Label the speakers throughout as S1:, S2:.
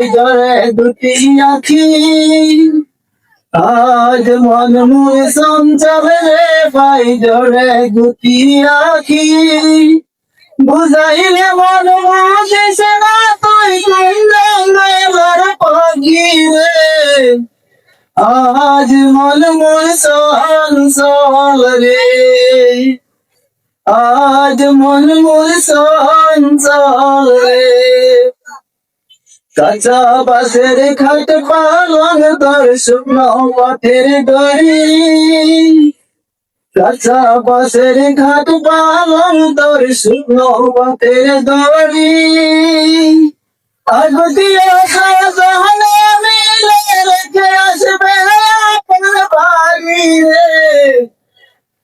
S1: জরে দুটি আখি আজ মন মুর সঞ্চাল রে ভাই জরে দুটি আখি বুঝাইলে মন বুঝিস না তুই কুন্দার পাখি রে আজ মন মুর সঞ্চাল রে আজ মন মুর সঞ্চাল রে কাঁচা বাঁশের খাট পালং তোর শুকনো পথের দড়ি কাঁচা বাঁশের ঘাট পালং তোর শুকনো পথের দড়ি আগতিয়ে সাজানে মিলে রেখে আসবে আপন বাড়ি রে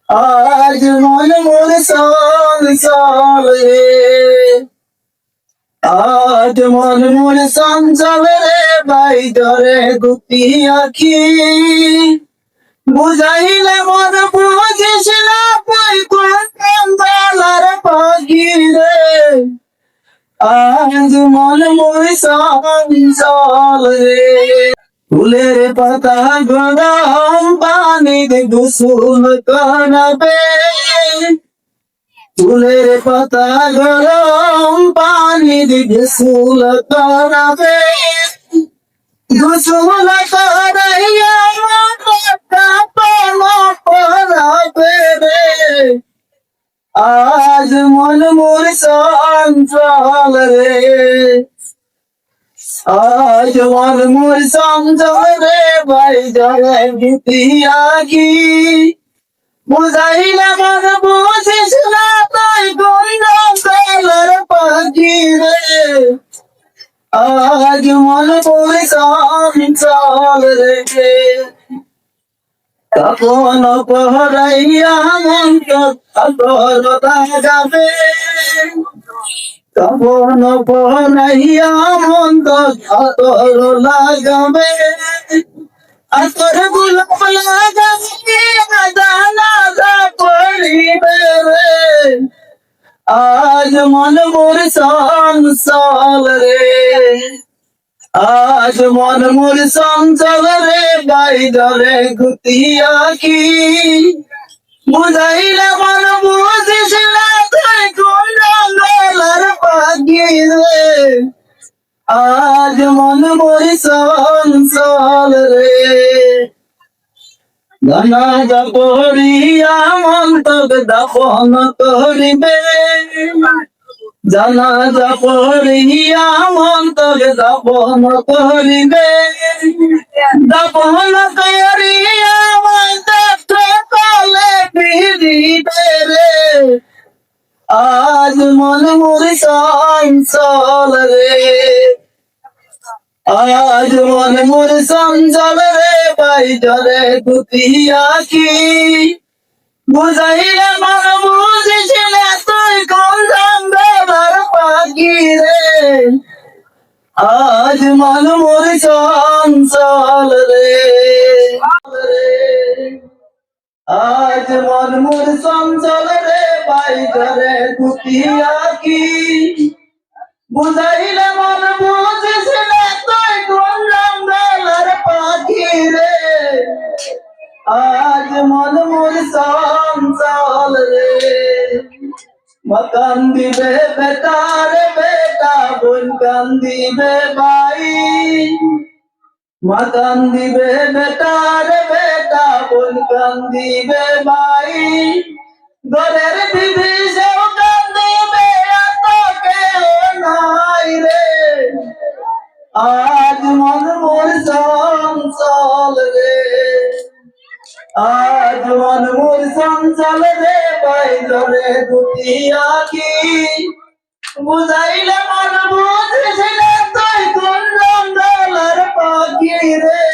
S1: আজ মন মোর সঞ্চাল রে আজ মন মোর সঞ্চাল রে ভাই জরে দুটি আখি বুঝাইলে মন বুঝিস না পাই কুন্দার পাখি রে আজ মন মোর সঞ্চাল রে ফুলের পাতা গরম পানিতে গোসল করাবে ফুলের পাতা গরম পানিতে গোসল করাবে গোসল করাইয়া পরাবে রে আজ মন মোর সঞ্চাল রে আজ মন মোর সঞ্চাল রে ভাই জরে দুটি আখি বুঝাইলে মন বুঝিস না তুই কুন্দার পাখি রে আজ মন মোর সঞ্চাল রে কাপন পহরাইয়া মন কাতরতা যাবে কাপন পহরাইয়া মন কাতর লাগাবে আতর গোলাপ লাগাবে দানা পড়িবে রে আজ মন মোর সঞ্চাল রে আজ মন মোর সঞ্চাল রে ভাই জরে দুটি আখি বুঝাইলে মন বুঝিস না তুই কুন্দার পাখি রে আজ মন মোর সঞ্চাল রে জানাজা পড়িয়া মন তোকে দাফন করিবে জানাজা পড়িয়া মন তোকে দাফন করিবে দাফন করিয়া মন তোকে কলে ফিরিবে রে আজ মন মোর সঞ্চাল রে আজ মন মোর সঞ্চাল রে ভাই জরে দুটি আখি বুঝাইলে মন বুঝিস না তুই কুন্দার পাখি রে আজ মন মোর সঞ্চাল রে আজ মন মোর সঞ্চাল রে ভাই জরে দুটি আখি বুঝাইলে মন বুঝিস না তুই কুন্দার পাখি রে আজ মন মোর সঞ্চাল রে মকান দিবে বেটার বেটা বোন কান দিবে ভাই মকান দিবে বেটার বেটা বোন কান দিবে ভাই ঘরের দিদি সেও কান দিবে তোকে নাই রে আজ মন মোর সঞ্চাল রে আজ মন মোর সঞ্চাল রে ভাই জরে দুটি আখি বুঝাইলে মন বুঝিস না তুই কুন্দার পাখি রে